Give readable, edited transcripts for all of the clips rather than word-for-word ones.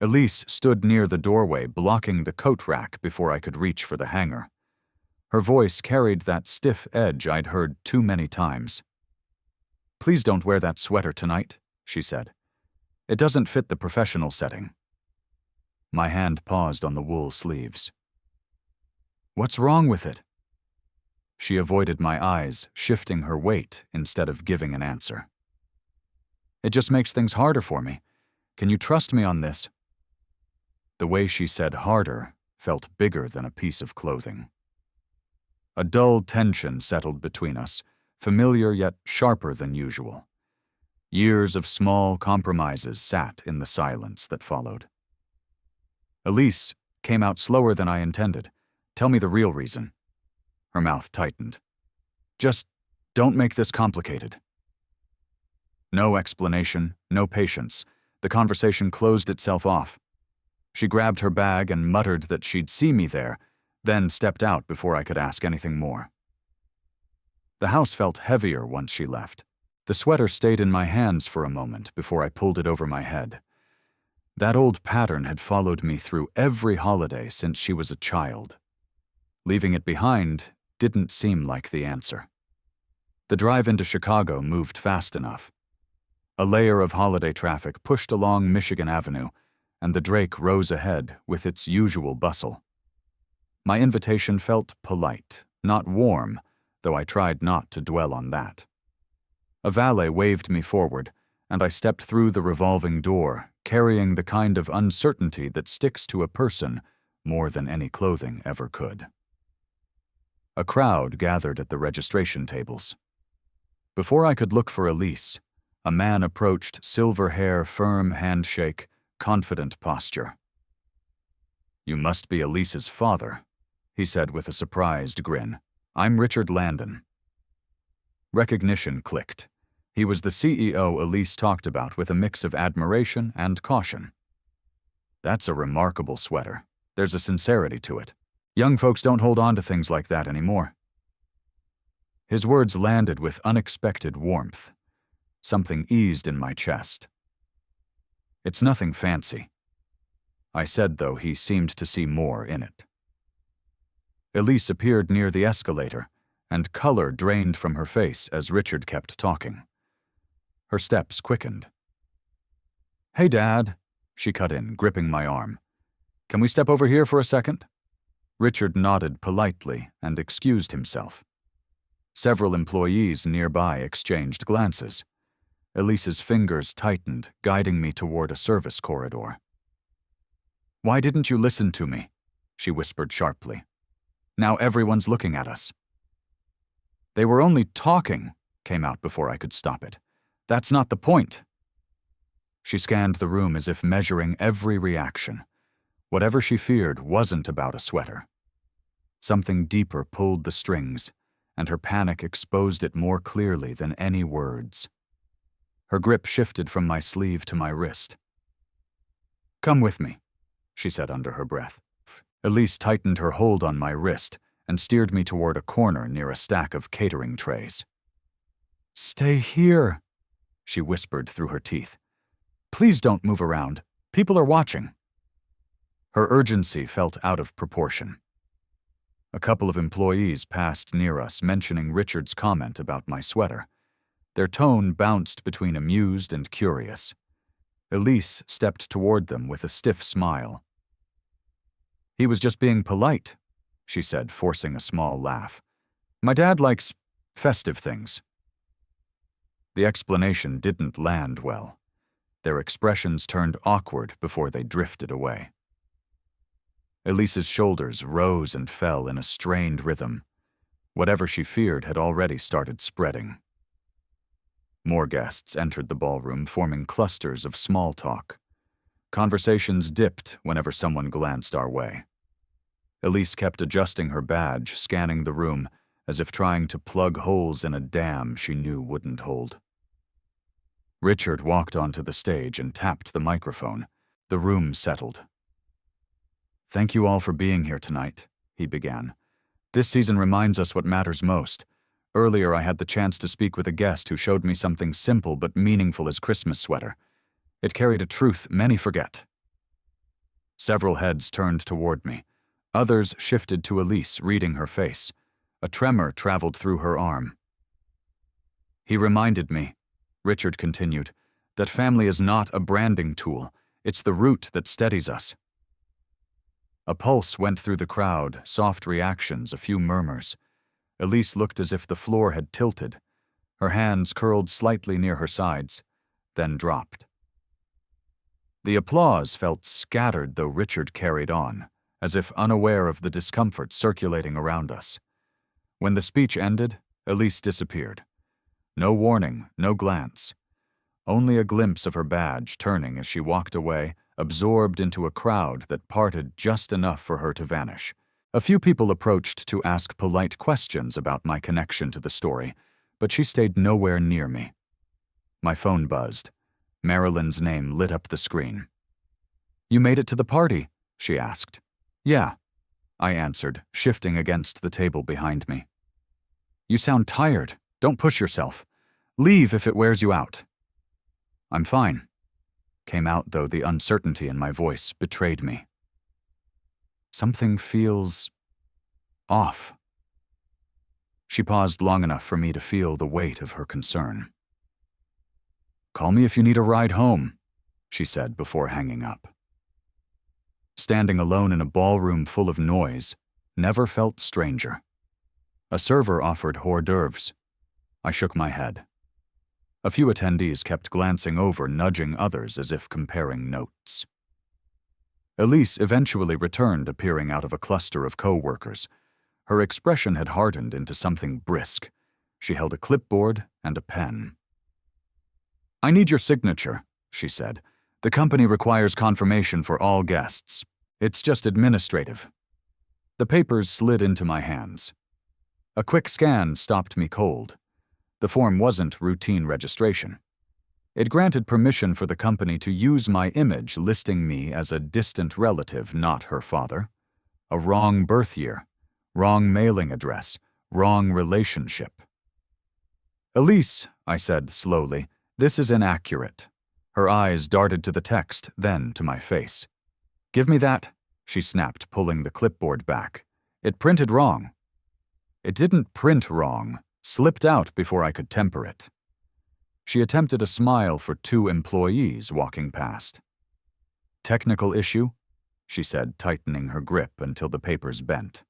Elise stood near the doorway, blocking the coat rack before I could reach for the hanger. Her voice carried that stiff edge I'd heard too many times. "Please don't wear that sweater tonight," she said. "It doesn't fit the professional setting." My hand paused on the wool sleeves. "What's wrong with it?" She avoided my eyes, shifting her weight instead of giving an answer. "It just makes things harder for me. Can you trust me on this?" The way she said harder felt bigger than a piece of clothing. A dull tension settled between us, familiar yet sharper than usual. Years of small compromises sat in the silence that followed. Elise came out slower than I intended. "Tell me the real reason." Her mouth tightened. "Just don't make this complicated." No explanation, no patience. The conversation closed itself off. She grabbed her bag and muttered that she'd see me there, then stepped out before I could ask anything more. The house felt heavier once she left. The sweater stayed in my hands for a moment before I pulled it over my head. That old pattern had followed me through every holiday since she was a child. Leaving it behind didn't seem like the answer. The drive into Chicago moved fast enough. A layer of holiday traffic pushed along Michigan Avenue, and the Drake rose ahead with its usual bustle. My invitation felt polite, not warm, though I tried not to dwell on that. A valet waved me forward, and I stepped through the revolving door, carrying the kind of uncertainty that sticks to a person more than any clothing ever could. A crowd gathered at the registration tables. Before I could look for Elise, a man approached, silver hair, firm handshake, confident posture. "You must be Elise's father," he said with a surprised grin. "I'm Richard Landon." Recognition clicked. He was the CEO Elise talked about with a mix of admiration and caution. "That's a remarkable sweater. There's a sincerity to it. Young folks don't hold on to things like that anymore." His words landed with unexpected warmth. Something eased in my chest. "It's nothing fancy," I said, though he seemed to see more in it. Elise appeared near the escalator, and color drained from her face as Richard kept talking. Her steps quickened. "Hey, Dad," she cut in, gripping my arm. "Can we step over here for a second?" Richard nodded politely and excused himself. Several employees nearby exchanged glances. Elise's fingers tightened, guiding me toward a service corridor. "Why didn't you listen to me?" she whispered sharply. "Now everyone's looking at us." "They were only talking," came out before I could stop it. "That's not the point." She scanned the room as if measuring every reaction. Whatever she feared wasn't about a sweater. Something deeper pulled the strings, and her panic exposed it more clearly than any words. Her grip shifted from my sleeve to my wrist. "Come with me," she said under her breath. Elise tightened her hold on my wrist and steered me toward a corner near a stack of catering trays. "Stay here," she whispered through her teeth. "Please don't move around. People are watching." Her urgency felt out of proportion. A couple of employees passed near us, mentioning Richard's comment about my sweater. Their tone bounced between amused and curious. Elise stepped toward them with a stiff smile. "He was just being polite," she said, forcing a small laugh. "My dad likes festive things." The explanation didn't land well. Their expressions turned awkward before they drifted away. Elise's shoulders rose and fell in a strained rhythm. Whatever she feared had already started spreading. More guests entered the ballroom, forming clusters of small talk. Conversations dipped whenever someone glanced our way. Elise kept adjusting her badge, scanning the room, as if trying to plug holes in a dam she knew wouldn't hold. Richard walked onto the stage and tapped the microphone. The room settled. "Thank you all for being here tonight," he began. "This season reminds us what matters most. Earlier I had the chance to speak with a guest who showed me something simple but meaningful as Christmas sweater. It carried a truth many forget." Several heads turned toward me. Others shifted to Elise, reading her face. A tremor traveled through her arm. He reminded me, Richard continued, that family is not a branding tool. It's the root that steadies us. A pulse went through the crowd, soft reactions, a few murmurs. Elise looked as if the floor had tilted. Her hands curled slightly near her sides, then dropped. The applause felt scattered, though Richard carried on, as if unaware of the discomfort circulating around us. When the speech ended, Elise disappeared. No warning, no glance. Only a glimpse of her badge turning as she walked away, absorbed into a crowd that parted just enough for her to vanish. A few people approached to ask polite questions about my connection to the story, but she stayed nowhere near me. My phone buzzed. Marilyn's name lit up the screen. "You made it to the party?" she asked. "Yeah," I answered, shifting against the table behind me. "You sound tired. Don't push yourself. Leave if it wears you out." "I'm fine," came out, though the uncertainty in my voice betrayed me. "Something feels off." She paused long enough for me to feel the weight of her concern. "Call me if you need a ride home," she said before hanging up. Standing alone in a ballroom full of noise never felt stranger. A server offered hors d'oeuvres. I shook my head. A few attendees kept glancing over, nudging others as if comparing notes. Elise eventually returned, appearing out of a cluster of co-workers. Her expression had hardened into something brisk. She held a clipboard and a pen. "I need your signature," she said. "The company requires confirmation for all guests. It's just administrative." The papers slid into my hands. A quick scan stopped me cold. The form wasn't routine registration. It granted permission for the company to use my image, listing me as a distant relative, not her father. A wrong birth year, wrong mailing address, wrong relationship. "Elise," I said slowly, "this is inaccurate." Her eyes darted to the text, then to my face. "Give me that," she snapped, pulling the clipboard back. "It printed wrong." It didn't print wrong, slipped out before I could temper it. She attempted a smile for two employees walking past. "Technical issue?" she said, tightening her grip until the papers bent.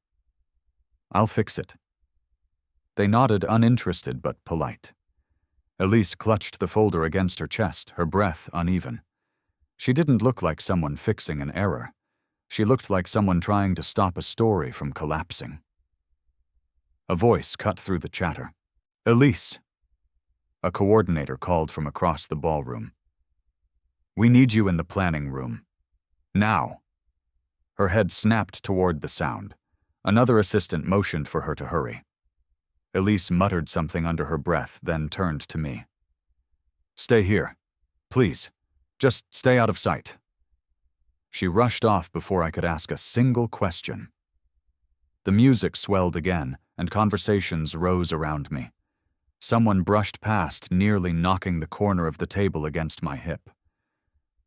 "I'll fix it." They nodded, uninterested but polite. Elise clutched the folder against her chest, her breath uneven. She didn't look like someone fixing an error. She looked like someone trying to stop a story from collapsing. A voice cut through the chatter. "Elise!" A coordinator called from across the ballroom. "We need you in the planning room. Now." Her head snapped toward the sound. Another assistant motioned for her to hurry. Elise muttered something under her breath, then turned to me. "Stay here. Please. Just stay out of sight." She rushed off before I could ask a single question. The music swelled again, and conversations rose around me. Someone brushed past, nearly knocking the corner of the table against my hip.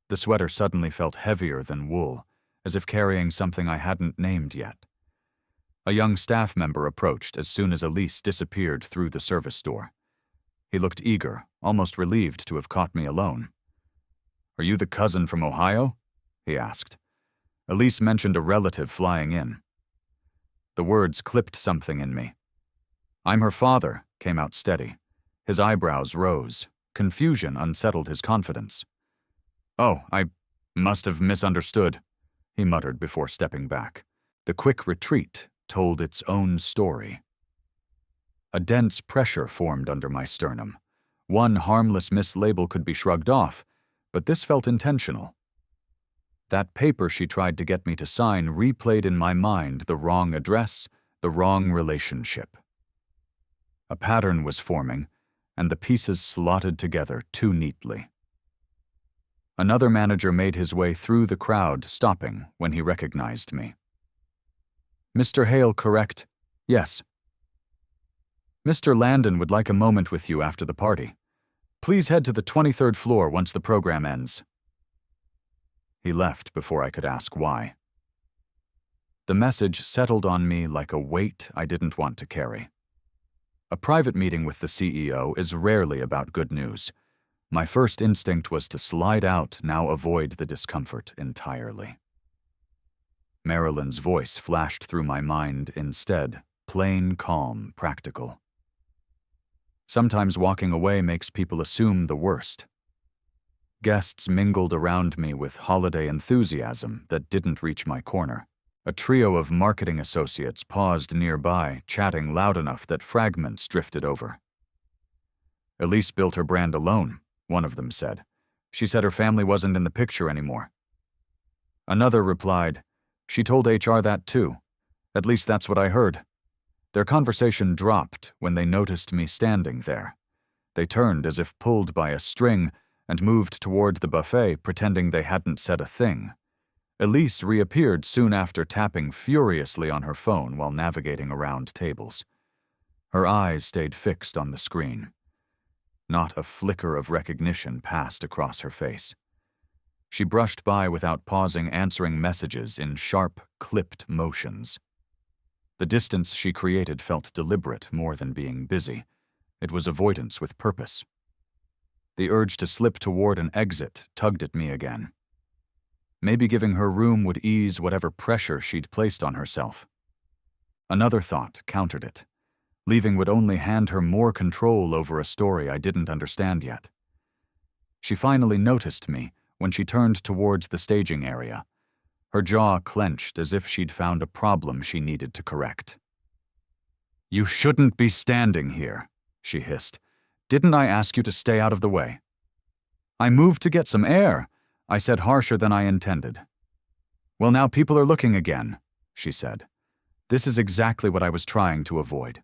The sweater suddenly felt heavier than wool, as if carrying something I hadn't named yet. A young staff member approached as soon as Elise disappeared through the service door. He looked eager, almost relieved to have caught me alone. "Are you the cousin from Ohio?" he asked. Elise mentioned a relative flying in. The words clipped something in me. "I'm her father," came out steady. His eyebrows rose. Confusion unsettled his confidence. "Oh, I must have misunderstood," he muttered before stepping back. The quick retreat told its own story. A dense pressure formed under my sternum. One harmless mislabel could be shrugged off, but this felt intentional. That paper she tried to get me to sign replayed in my mind the wrong address, the wrong relationship. A pattern was forming, and the pieces slotted together too neatly. Another manager made his way through the crowd, stopping when he recognized me. "Mr. Hale, correct?" "Yes." "Mr. Landon would like a moment with you after the party. Please head to the 23rd floor once the program ends." He left before I could ask why. The message settled on me like a weight I didn't want to carry. A private meeting with the CEO is rarely about good news. My first instinct was to slide out, now avoid the discomfort entirely. Marilyn's voice flashed through my mind instead, plain, calm, practical. Sometimes walking away makes people assume the worst. Guests mingled around me with holiday enthusiasm that didn't reach my corner. A trio of marketing associates paused nearby, chatting loud enough that fragments drifted over. "Elise built her brand alone," one of them said. "She said her family wasn't in the picture anymore." Another replied, "She told HR that too. At least that's what I heard." Their conversation dropped when they noticed me standing there. They turned as if pulled by a string and moved toward the buffet, pretending they hadn't said a thing. Elise reappeared soon after, tapping furiously on her phone while navigating around tables. Her eyes stayed fixed on the screen. Not a flicker of recognition passed across her face. She brushed by without pausing, answering messages in sharp, clipped motions. The distance she created felt deliberate more than being busy. It was avoidance with purpose. The urge to slip toward an exit tugged at me again. Maybe giving her room would ease whatever pressure she'd placed on herself. Another thought countered it. Leaving would only hand her more control over a story I didn't understand yet. She finally noticed me when she turned towards the staging area. Her jaw clenched as if she'd found a problem she needed to correct. "You shouldn't be standing here," she hissed. "Didn't I ask you to stay out of the way?" "I moved to get some air," I said, harsher than I intended. "Well, now people are looking again," she said. "This is exactly what I was trying to avoid."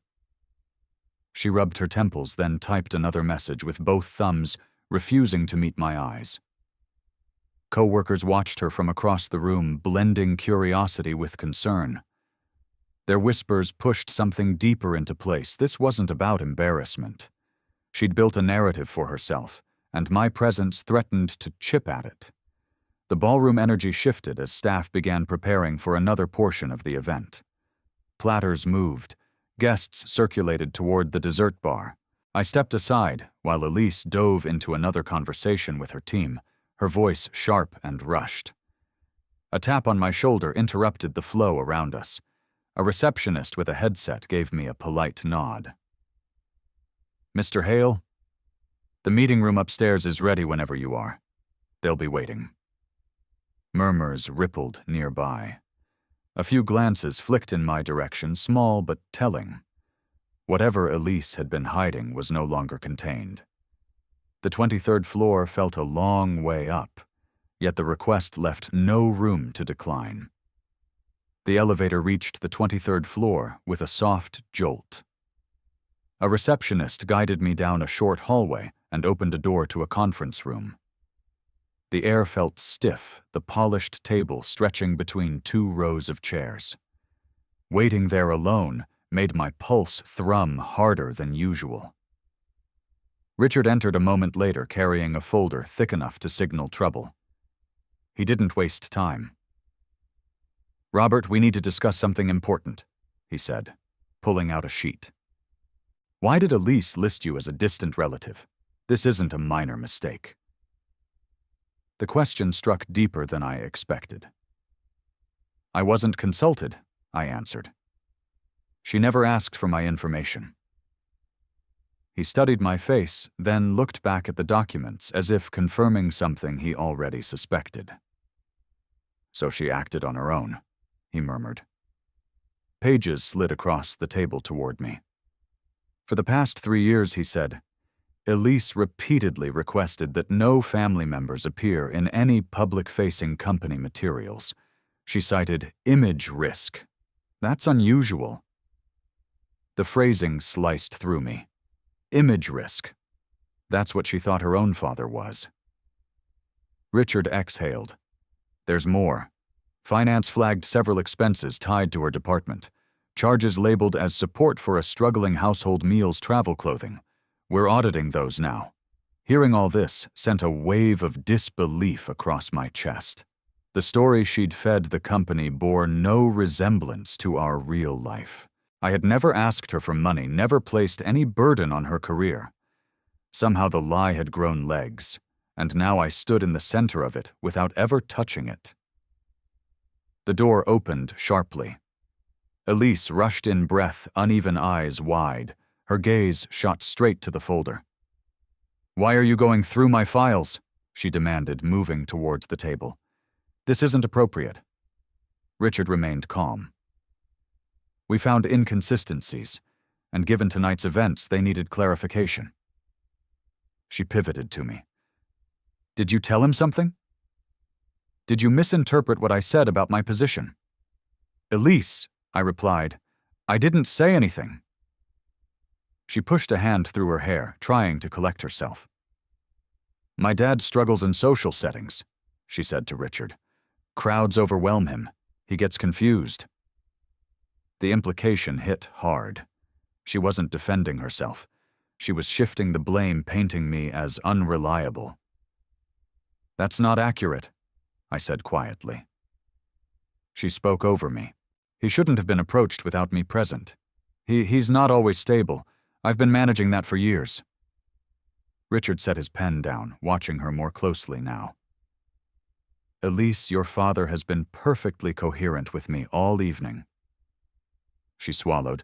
She rubbed her temples, then typed another message with both thumbs, refusing to meet my eyes. Co-workers watched her from across the room, blending curiosity with concern. Their whispers pushed something deeper into place. This wasn't about embarrassment. She'd built a narrative for herself, and my presence threatened to chip at it. The ballroom energy shifted as staff began preparing for another portion of the event. Platters moved. Guests circulated toward the dessert bar. I stepped aside while Elise dove into another conversation with her team, her voice sharp and rushed. A tap on my shoulder interrupted the flow around us. A receptionist with a headset gave me a polite nod. "Mr. Hale, the meeting room upstairs is ready whenever you are. They'll be waiting." Murmurs rippled nearby. A few glances flicked in my direction, small but telling. Whatever Elise had been hiding was no longer contained. The 23rd floor felt a long way up, yet the request left no room to decline. The elevator reached the 23rd floor with a soft jolt. A receptionist guided me down a short hallway and opened a door to a conference room. The air felt stiff, the polished table stretching between two rows of chairs. Waiting there alone made my pulse thrum harder than usual. Richard entered a moment later carrying a folder thick enough to signal trouble. He didn't waste time. "Robert, we need to discuss something important," he said, pulling out a sheet. "Why did Elise list you as a distant relative? This isn't a minor mistake." The question struck deeper than I expected. "I wasn't consulted," I answered. "She never asked for my information." He studied my face, then looked back at the documents as if confirming something he already suspected. "So she acted on her own," he murmured. Pages slid across the table toward me. "For the past 3 years," he said, "Elise repeatedly requested that no family members appear in any public-facing company materials. She cited image risk. That's unusual." The phrasing sliced through me. Image risk. That's what she thought her own father was. Richard exhaled. "There's more. Finance flagged several expenses tied to her department. Charges labeled as support for a struggling household meals travel clothing. We're auditing those now." Hearing all this sent a wave of disbelief across my chest. The story she'd fed the company bore no resemblance to our real life. I had never asked her for money, never placed any burden on her career. Somehow the lie had grown legs, and now I stood in the center of it without ever touching it. The door opened sharply. Elise rushed in, breath, uneven eyes wide. Her gaze shot straight to the folder. "Why are you going through my files?" she demanded, moving towards the table. "This isn't appropriate." Richard remained calm. "We found inconsistencies, and given tonight's events, they needed clarification." She pivoted to me. "Did you tell him something? Did you misinterpret what I said about my position?" "Elise," I replied, "I didn't say anything." She pushed a hand through her hair, trying to collect herself. "My dad struggles in social settings," she said to Richard. "Crowds overwhelm him. He gets confused." The implication hit hard. She wasn't defending herself. She was shifting the blame, painting me as unreliable. "That's not accurate," I said quietly. She spoke over me. "He shouldn't have been approached without me present. He's not always stable. I've been managing that for years." Richard set his pen down, watching her more closely now. "Elise, your father has been perfectly coherent with me all evening." She swallowed,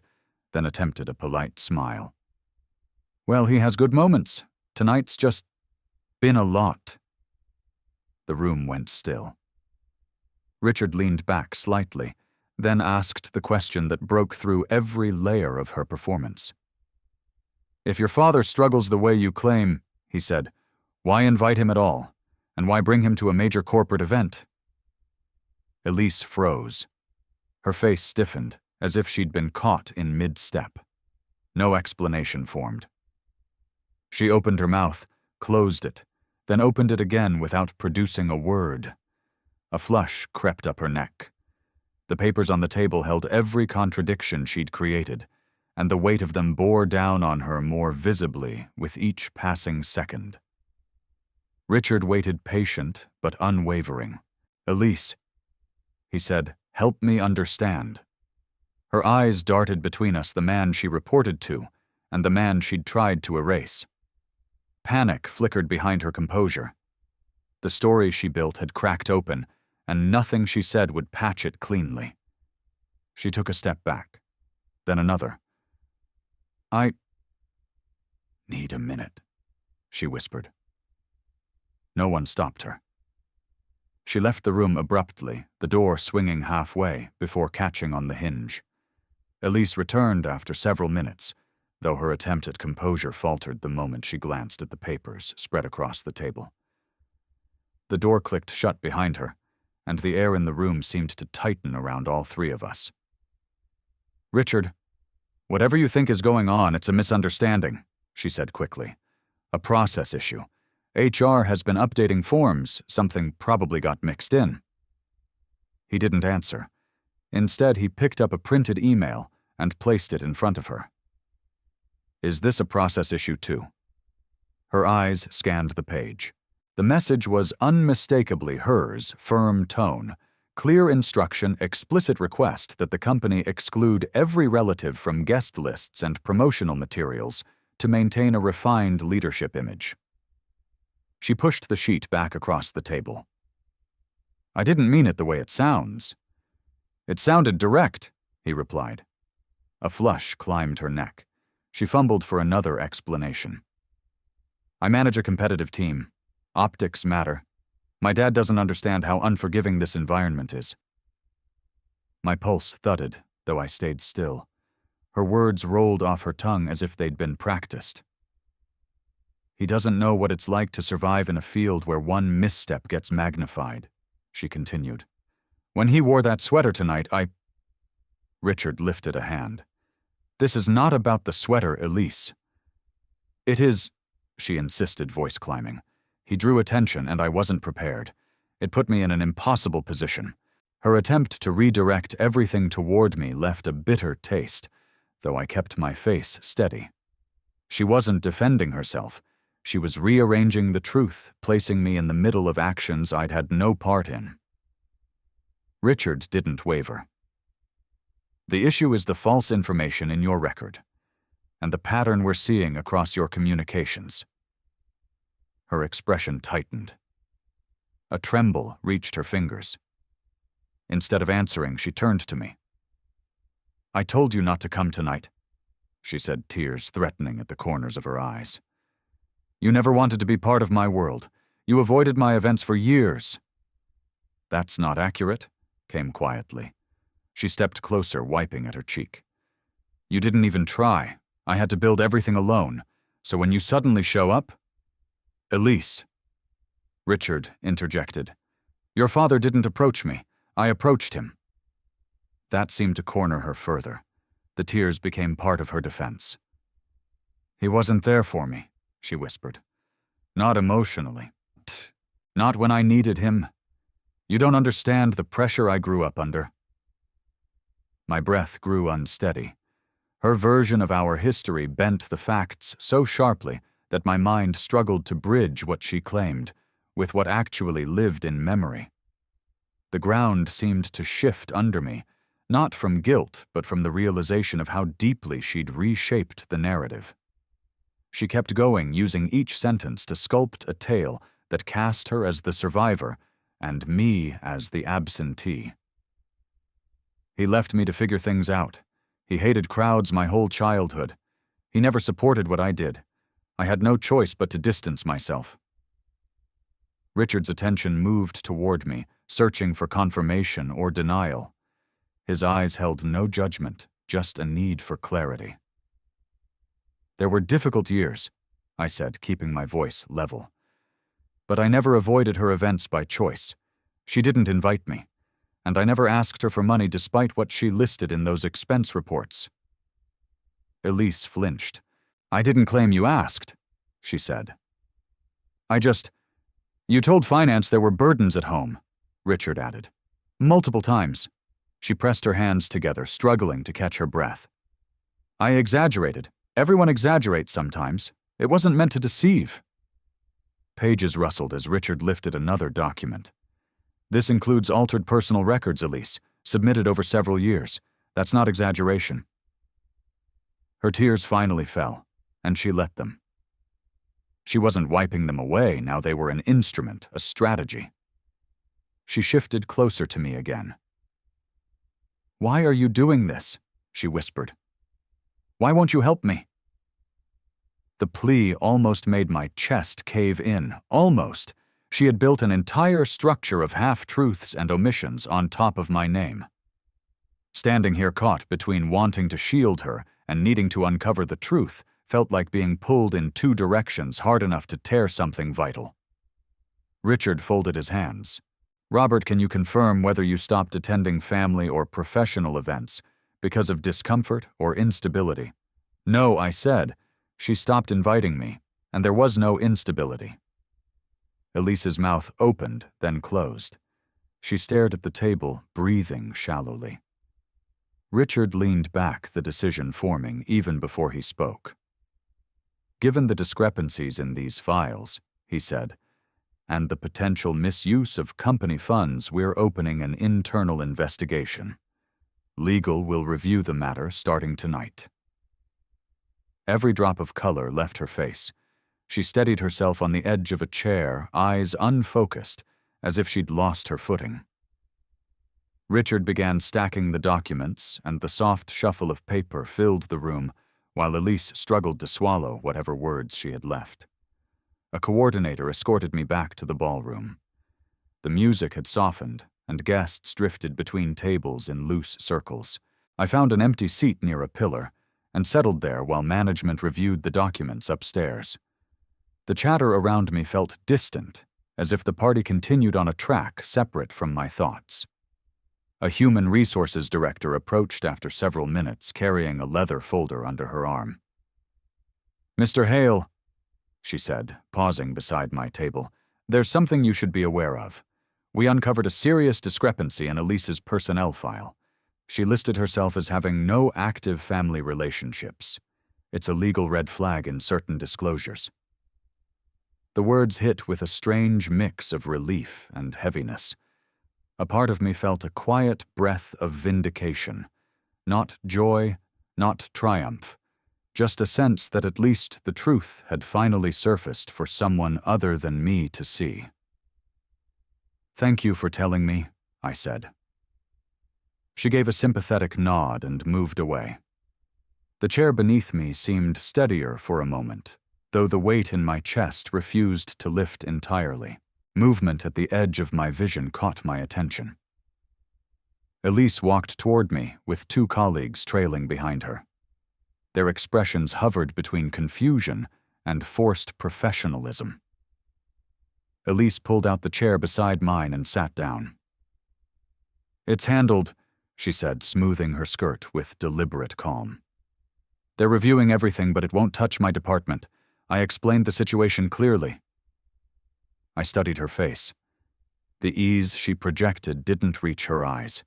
then attempted a polite smile. "Well, he has good moments. Tonight's just been a lot." The room went still. Richard leaned back slightly, then asked the question that broke through every layer of her performance. "If your father struggles the way you claim," he said, "why invite him at all? And why bring him to a major corporate event?" Elise froze. Her face stiffened, as if she'd been caught in mid-step. No explanation formed. She opened her mouth, closed it, then opened it again without producing a word. A flush crept up her neck. The papers on the table held every contradiction she'd created, and the weight of them bore down on her more visibly with each passing second. Richard waited, patient but unwavering. "Elise," he said, "help me understand." Her eyes darted between us, the man she reported to and the man she'd tried to erase. Panic flickered behind her composure. The story she built had cracked open, and nothing she said would patch it cleanly. She took a step back, then another. "I need a minute," she whispered. No one stopped her. She left the room abruptly, the door swinging halfway before catching on the hinge. Elise returned after several minutes, though her attempt at composure faltered the moment she glanced at the papers spread across the table. The door clicked shut behind her, and the air in the room seemed to tighten around all three of us. "Richard, whatever you think is going on, it's a misunderstanding," she said quickly. "A process issue. HR has been updating forms, something probably got mixed in." He didn't answer. Instead, he picked up a printed email and placed it in front of her. "Is this a process issue too?" Her eyes scanned the page. The message was unmistakably hers, firm tone, clear instruction, explicit request that the company exclude every relative from guest lists and promotional materials to maintain a refined leadership image. She pushed the sheet back across the table. "I didn't mean it the way it sounds." "It sounded direct," he replied. A flush climbed her neck. She fumbled for another explanation. "I manage a competitive team. Optics matter. My dad doesn't understand how unforgiving this environment is." My pulse thudded, though I stayed still. Her words rolled off her tongue as if they'd been practiced. "He doesn't know what it's like to survive in a field where one misstep gets magnified," she continued. "When he wore that sweater tonight, Richard lifted a hand. "This is not about the sweater, Elise." "It is," she insisted, voice climbing. He drew attention, and I wasn't prepared. It put me in an impossible position. Her attempt to redirect everything toward me left a bitter taste, though I kept my face steady. She wasn't defending herself. She was rearranging the truth, placing me in the middle of actions I'd had no part in. Richard didn't waver. The issue is the false information in your record, and the pattern we're seeing across your communications. Her expression tightened. A tremble reached her fingers. Instead of answering, she turned to me. "I told you not to come tonight," she said, tears threatening at the corners of her eyes. "You never wanted to be part of my world. You avoided my events for years." "That's not accurate," came quietly. She stepped closer, wiping at her cheek. "You didn't even try. I had to build everything alone. So when you suddenly show up—" "Elise," Richard interjected. "Your father didn't approach me. I approached him." That seemed to corner her further. The tears became part of her defense. "He wasn't there for me," she whispered. "Not emotionally. Not when I needed him. You don't understand the pressure I grew up under." My breath grew unsteady. Her version of our history bent the facts so sharply that my mind struggled to bridge what she claimed with what actually lived in memory. The ground seemed to shift under me, not from guilt, but from the realization of how deeply she'd reshaped the narrative. She kept going, using each sentence to sculpt a tale that cast her as the survivor and me as the absentee. "He left me to figure things out. He hated crowds my whole childhood. He never supported what I did. I had no choice but to distance myself." Richard's attention moved toward me, searching for confirmation or denial. His eyes held no judgment, just a need for clarity. "There were difficult years," I said, keeping my voice level. "But I never avoided her events by choice. She didn't invite me, and I never asked her for money despite what she listed in those expense reports." Elise flinched. "I didn't claim you asked," she said. You told finance there were burdens at home," Richard added. "Multiple times." She pressed her hands together, struggling to catch her breath. "I exaggerated. Everyone exaggerates sometimes. It wasn't meant to deceive." Pages rustled as Richard lifted another document. "This includes altered personal records, Elise, submitted over several years. That's not exaggeration." Her tears finally fell, and she let them. She wasn't wiping them away, now they were an instrument, a strategy. She shifted closer to me again. "Why are you doing this?" she whispered. "Why won't you help me?" The plea almost made my chest cave in, almost. She had built an entire structure of half-truths and omissions on top of my name. Standing here caught between wanting to shield her and needing to uncover the truth felt like being pulled in two directions hard enough to tear something vital. Richard folded his hands. "Robert, can you confirm whether you stopped attending family or professional events because of discomfort or instability?" "No," I said. "She stopped inviting me, and there was no instability." Elise's mouth opened, then closed. She stared at the table, breathing shallowly. Richard leaned back, the decision forming even before he spoke. "Given the discrepancies in these files," he said, "and the potential misuse of company funds, we're opening an internal investigation. Legal will review the matter starting tonight." Every drop of color left her face. She steadied herself on the edge of a chair, eyes unfocused, as if she'd lost her footing. Richard began stacking the documents, and the soft shuffle of paper filled the room, while Elise struggled to swallow whatever words she had left. A coordinator escorted me back to the ballroom. The music had softened, and guests drifted between tables in loose circles. I found an empty seat near a pillar, and settled there while management reviewed the documents upstairs. The chatter around me felt distant, as if the party continued on a track separate from my thoughts. A human resources director approached after several minutes, carrying a leather folder under her arm. "Mr. Hale," she said, pausing beside my table, "there's something you should be aware of. We uncovered a serious discrepancy in Elise's personnel file. She listed herself as having no active family relationships. It's a legal red flag in certain disclosures." The words hit with a strange mix of relief and heaviness. A part of me felt a quiet breath of vindication. Not joy, not triumph, just a sense that at least the truth had finally surfaced for someone other than me to see. "Thank you for telling me," I said. She gave a sympathetic nod and moved away. The chair beneath me seemed steadier for a moment, though the weight in my chest refused to lift entirely. Movement at the edge of my vision caught my attention. Elise walked toward me, with 2 colleagues trailing behind her. Their expressions hovered between confusion and forced professionalism. Elise pulled out the chair beside mine and sat down. "It's handled," she said, smoothing her skirt with deliberate calm. "They're reviewing everything, but it won't touch my department. I explained the situation clearly." I studied her face. The ease she projected didn't reach her eyes.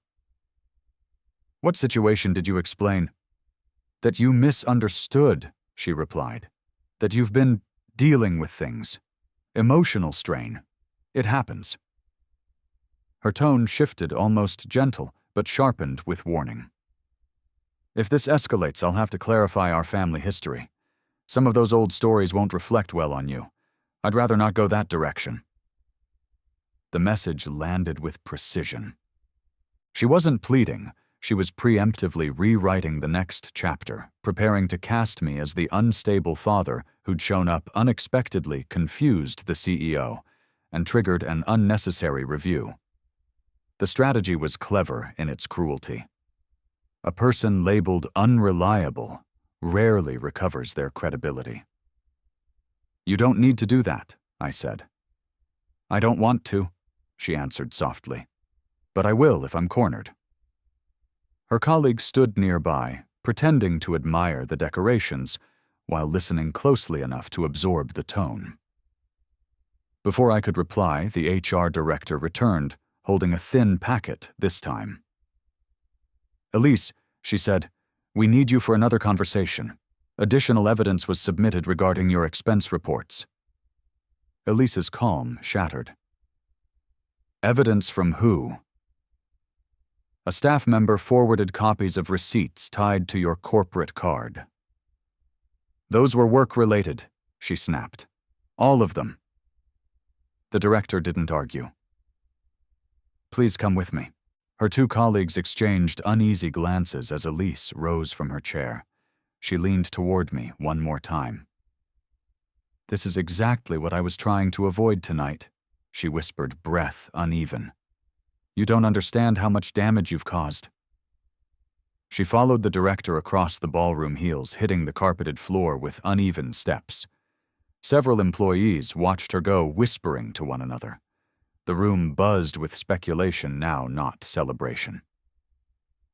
"What situation did you explain?" "That you misunderstood," she replied. "That you've been dealing with things. Emotional strain. It happens." Her tone shifted, almost gentle, but sharpened with warning. "If this escalates, I'll have to clarify our family history. Some of those old stories won't reflect well on you. I'd rather not go that direction." The message landed with precision. She wasn't pleading. She was preemptively rewriting the next chapter, preparing to cast me as the unstable father who'd shown up unexpectedly, confused the CEO, and triggered an unnecessary review. The strategy was clever in its cruelty. A person labeled unreliable rarely recovers their credibility. "You don't need to do that," I said. "I don't want to," she answered softly. "But I will if I'm cornered." Her colleague stood nearby, pretending to admire the decorations, while listening closely enough to absorb the tone. Before I could reply, the HR director returned, holding a thin packet this time. "Elise," she said, "we need you for another conversation. Additional evidence was submitted regarding your expense reports." Elise's calm shattered. "Evidence from who?" "A staff member forwarded copies of receipts tied to your corporate card." "Those were work-related," she snapped. "All of them." The director didn't argue. "Please come with me." Her 2 colleagues exchanged uneasy glances as Elise rose from her chair. She leaned toward me one more time. "This is exactly what I was trying to avoid tonight," she whispered, breath uneven. "You don't understand how much damage you've caused." She followed the director across the ballroom heels, hitting the carpeted floor with uneven steps. Several employees watched her go, whispering to one another. The room buzzed with speculation now, not celebration.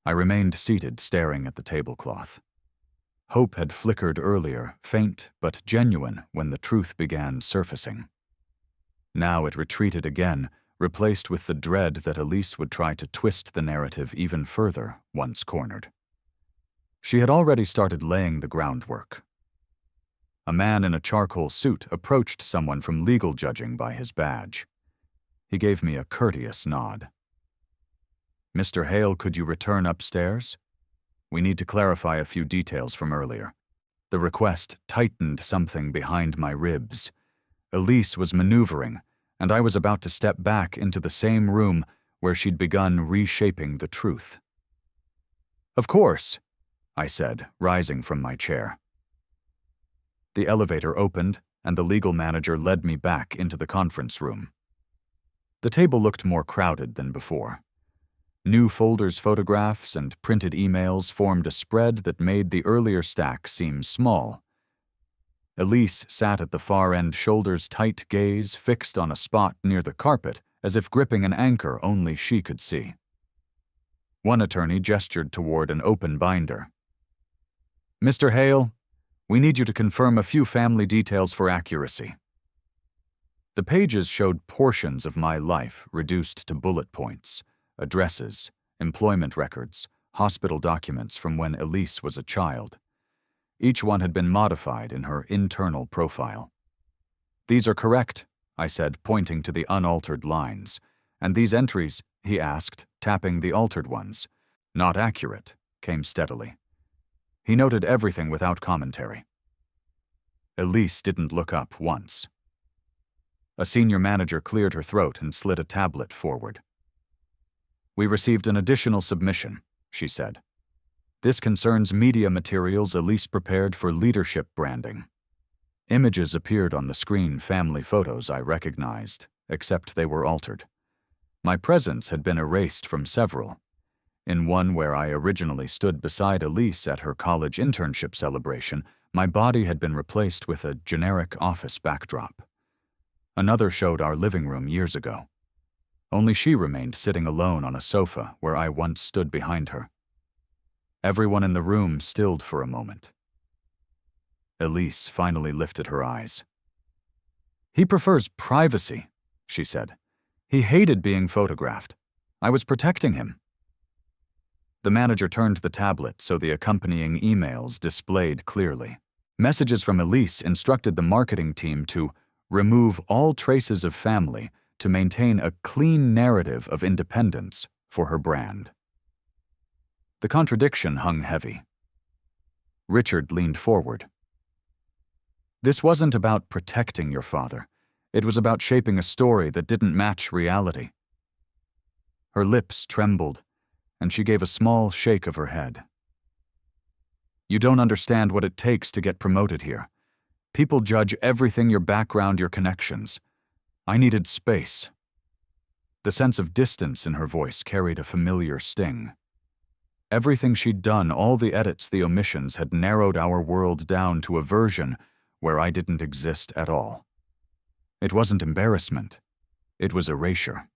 I remained seated, staring at the tablecloth. Hope had flickered earlier, faint but genuine when the truth began surfacing. Now it retreated again, replaced with the dread that Elise would try to twist the narrative even further once cornered. She had already started laying the groundwork. A man in a charcoal suit approached someone from legal judging by his badge. He gave me a courteous nod. "Mr. Hale, could you return upstairs? We need to clarify a few details from earlier." The request tightened something behind my ribs. Elise was maneuvering, and I was about to step back into the same room where she'd begun reshaping the truth. "Of course," I said, rising from my chair. The elevator opened, and the legal manager led me back into the conference room. The table looked more crowded than before. New folders, photographs, and printed emails formed a spread that made the earlier stack seem small. Elise sat at the far end, shoulders tight, gaze fixed on a spot near the carpet, as if gripping an anchor only she could see. One attorney gestured toward an open binder. "Mr. Hale, we need you to confirm a few family details for accuracy." The pages showed portions of my life reduced to bullet points, addresses, employment records, hospital documents from when Elise was a child. Each one had been modified in her internal profile. "These are correct," I said, pointing to the unaltered lines, And these entries, he asked, tapping the altered ones. Not accurate, came steadily. He noted everything without commentary. Elise didn't look up once. A senior manager cleared her throat and slid a tablet forward. We received an additional submission, she said. This concerns media materials Elise prepared for leadership branding. Images appeared on the screen, family photos I recognized, except they were altered. My presence had been erased from several. In one where I originally stood beside Elise at her college internship celebration, my body had been replaced with a generic office backdrop. Another showed our living room years ago. Only she remained sitting alone on a sofa where I once stood behind her. Everyone in the room stilled for a moment. Elise finally lifted her eyes. He prefers privacy, she said. He hated being photographed. I was protecting him. The manager turned the tablet so the accompanying emails displayed clearly. Messages from Elise instructed the marketing team to remove all traces of family to maintain a clean narrative of independence for her brand. The contradiction hung heavy. Richard leaned forward. This wasn't about protecting your father. It was about shaping a story that didn't match reality. Her lips trembled, and she gave a small shake of her head. You don't understand what it takes to get promoted here. People judge everything: your background, your connections. I needed space. The sense of distance in her voice carried a familiar sting. Everything she'd done, all the edits, the omissions, had narrowed our world down to a version where I didn't exist at all. It wasn't embarrassment. It was erasure.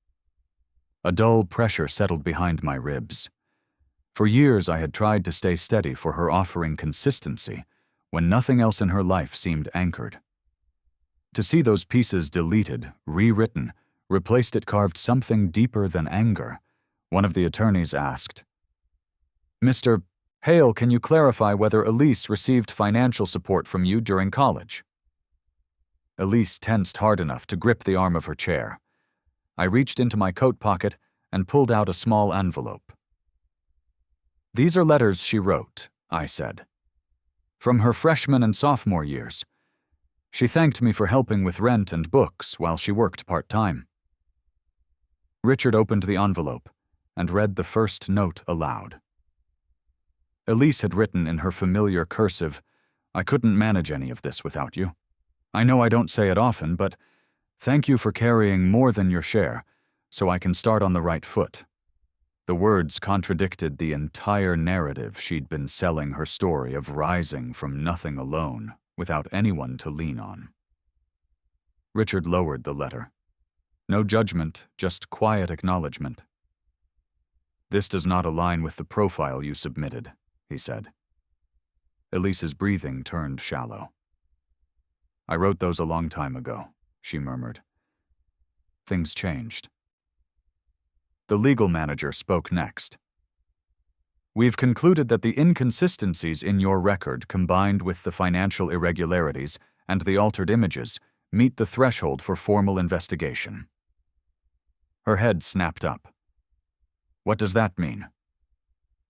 A dull pressure settled behind my ribs. For years I had tried to stay steady for her, offering consistency when nothing else in her life seemed anchored. To see those pieces deleted, rewritten, replaced, it carved something deeper than anger. One of the attorneys asked, Mr. Hale, can you clarify whether Elise received financial support from you during college? Elise tensed hard enough to grip the arm of her chair. I reached into my coat pocket and pulled out a small envelope. These are letters she wrote, I said. From her freshman and sophomore years. She thanked me for helping with rent and books while she worked part-time. Richard opened the envelope and read the first note aloud. Elise had written in her familiar cursive, I couldn't manage any of this without you. I know I don't say it often, but thank you for carrying more than your share, so I can start on the right foot. The words contradicted the entire narrative she'd been selling, her story of rising from nothing alone, without anyone to lean on. Richard lowered the letter. No judgment, just quiet acknowledgement. This does not align with the profile you submitted, he said. Elise's breathing turned shallow. I wrote those a long time ago, she murmured. Things changed. The legal manager spoke next. We've concluded that the inconsistencies in your record, combined with the financial irregularities and the altered images, meet the threshold for formal investigation. Her head snapped up. What does that mean?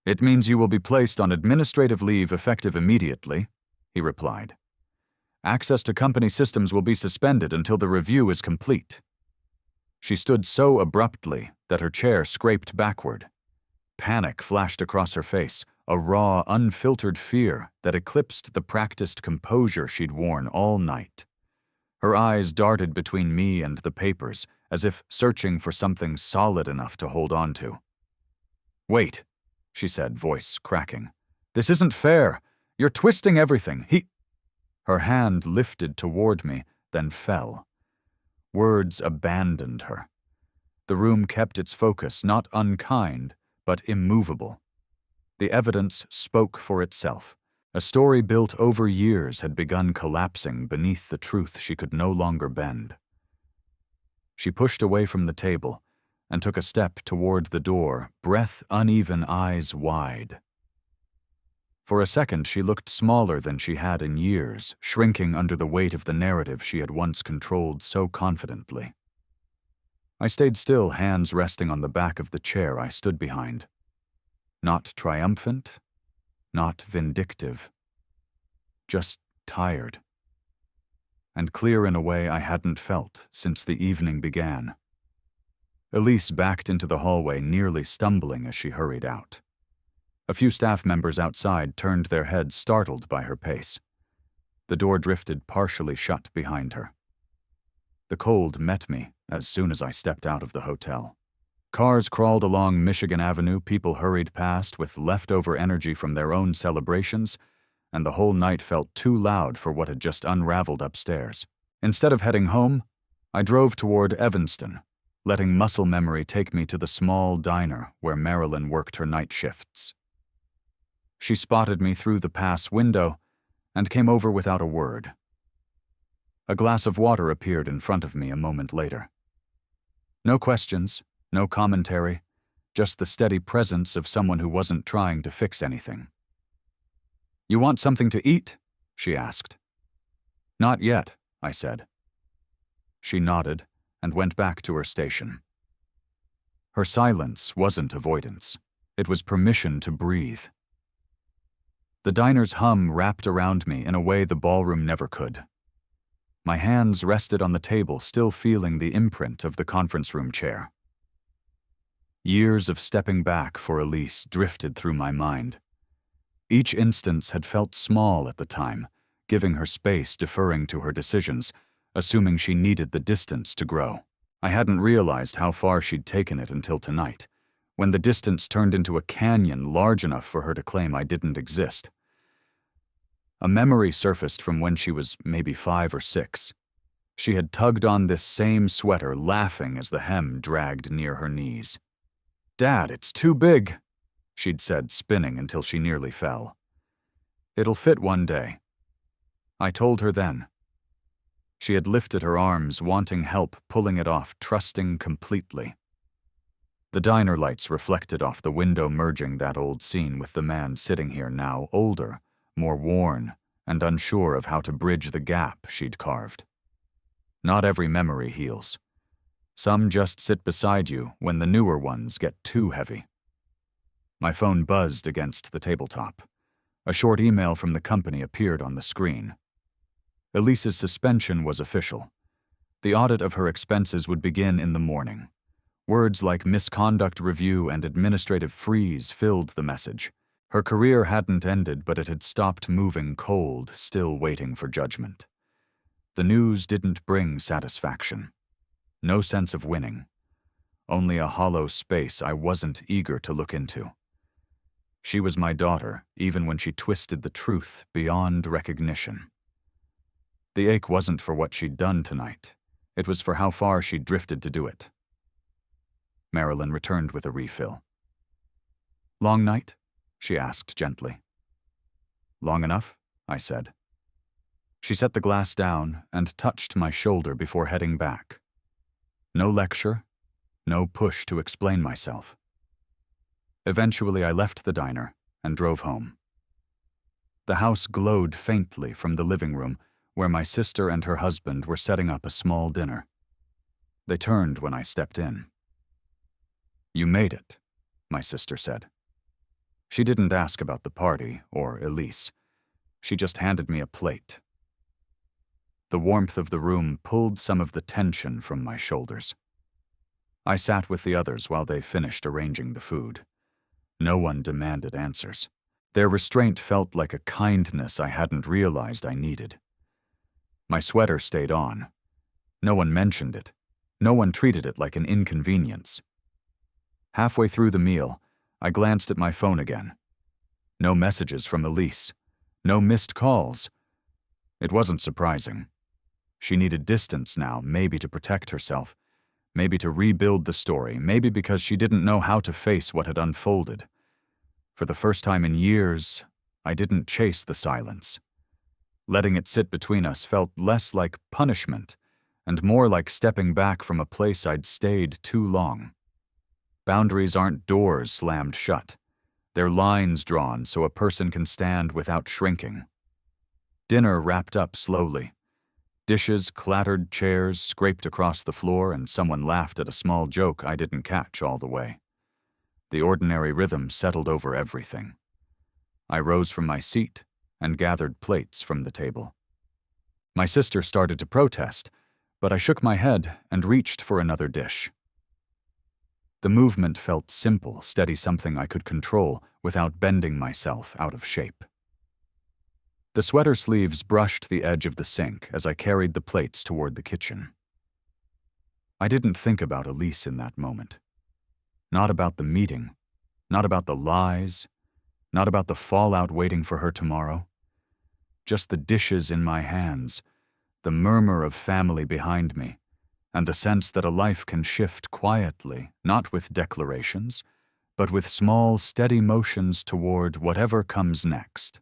It means you will be placed on administrative leave effective immediately, he replied. Access to company systems will be suspended until the review is complete. She stood so abruptly that her chair scraped backward. Panic flashed across her face, a raw, unfiltered fear that eclipsed the practiced composure she'd worn all night. Her eyes darted between me and the papers, as if searching for something solid enough to hold on to. Wait, she said, voice cracking. This isn't fair. You're twisting everything. Her hand lifted toward me, then fell. Words abandoned her. The room kept its focus, not unkind, but immovable. The evidence spoke for itself. A story built over years had begun collapsing beneath the truth she could no longer bend. She pushed away from the table and took a step toward the door, breath uneven, eyes wide. For a second, she looked smaller than she had in years, shrinking under the weight of the narrative she had once controlled so confidently. I stayed still, hands resting on the back of the chair I stood behind. Not triumphant, not vindictive. Just tired. And clear in a way I hadn't felt since the evening began. Elise backed into the hallway, nearly stumbling as she hurried out. A few staff members outside turned their heads, startled by her pace. The door drifted partially shut behind her. The cold met me as soon as I stepped out of the hotel. Cars crawled along Michigan Avenue, people hurried past with leftover energy from their own celebrations, and the whole night felt too loud for what had just unraveled upstairs. Instead of heading home, I drove toward Evanston, letting muscle memory take me to the small diner where Marilyn worked her night shifts. She spotted me through the pass window and came over without a word. A glass of water appeared in front of me a moment later. No questions, no commentary, just the steady presence of someone who wasn't trying to fix anything. "You want something to eat?" she asked. "Not yet," I said. She nodded and went back to her station. Her silence wasn't avoidance. It was permission to breathe. The diner's hum wrapped around me in a way the ballroom never could. My hands rested on the table, still feeling the imprint of the conference room chair. Years of stepping back for Elise drifted through my mind. Each instance had felt small at the time, giving her space, deferring to her decisions, assuming she needed the distance to grow. I hadn't realized how far she'd taken it until tonight, when the distance turned into a canyon large enough for her to claim I didn't exist. A memory surfaced from when she was maybe 5 or 6. She had tugged on this same sweater, laughing as the hem dragged near her knees. "Dad, it's too big," she'd said, spinning until she nearly fell. "It'll fit one day." I told her then. She had lifted her arms, wanting help pulling it off, trusting completely. The diner lights reflected off the window, merging that old scene with the man sitting here now, older, more worn, and unsure of how to bridge the gap she'd carved. Not every memory heals. Some just sit beside you when the newer ones get too heavy. My phone buzzed against the tabletop. A short email from the company appeared on the screen. Elise's suspension was official. The audit of her expenses would begin in the morning. Words like misconduct review and administrative freeze filled the message. Her career hadn't ended, but it had stopped moving cold, still waiting for judgment. The news didn't bring satisfaction. No sense of winning. Only a hollow space I wasn't eager to look into. She was my daughter, even when she twisted the truth beyond recognition. The ache wasn't for what she'd done tonight. It was for how far she'd drifted to do it. Marilyn returned with a refill. "Long night?" she asked gently. "Long enough," I said. She set the glass down and touched my shoulder before heading back. No lecture, no push to explain myself. Eventually, I left the diner and drove home. The house glowed faintly from the living room, where my sister and her husband were setting up a small dinner. They turned when I stepped in. "You made it," my sister said. She didn't ask about the party or Elise. She just handed me a plate. The warmth of the room pulled some of the tension from my shoulders. I sat with the others while they finished arranging the food. No one demanded answers. Their restraint felt like a kindness I hadn't realized I needed. My sweater stayed on. No one mentioned it. No one treated it like an inconvenience. Halfway through the meal, I glanced at my phone again. No messages from Elise. No missed calls. It wasn't surprising. She needed distance now, maybe to protect herself, maybe to rebuild the story, maybe because she didn't know how to face what had unfolded. For the first time in years, I didn't chase the silence. Letting it sit between us felt less like punishment and more like stepping back from a place I'd stayed too long. Boundaries aren't doors slammed shut. They're lines drawn so a person can stand without shrinking. Dinner wrapped up slowly. Dishes clattered, chairs scraped across the floor, and someone laughed at a small joke I didn't catch all the way. The ordinary rhythm settled over everything. I rose from my seat and gathered plates from the table. My sister started to protest, but I shook my head and reached for another dish. The movement felt simple, steady, something I could control without bending myself out of shape. The sweater sleeves brushed the edge of the sink as I carried the plates toward the kitchen. I didn't think about Elise in that moment. Not about the meeting, not about the lies, not about the fallout waiting for her tomorrow. Just the dishes in my hands, the murmur of family behind me, and the sense that a life can shift quietly, not with declarations, but with small, steady motions toward whatever comes next.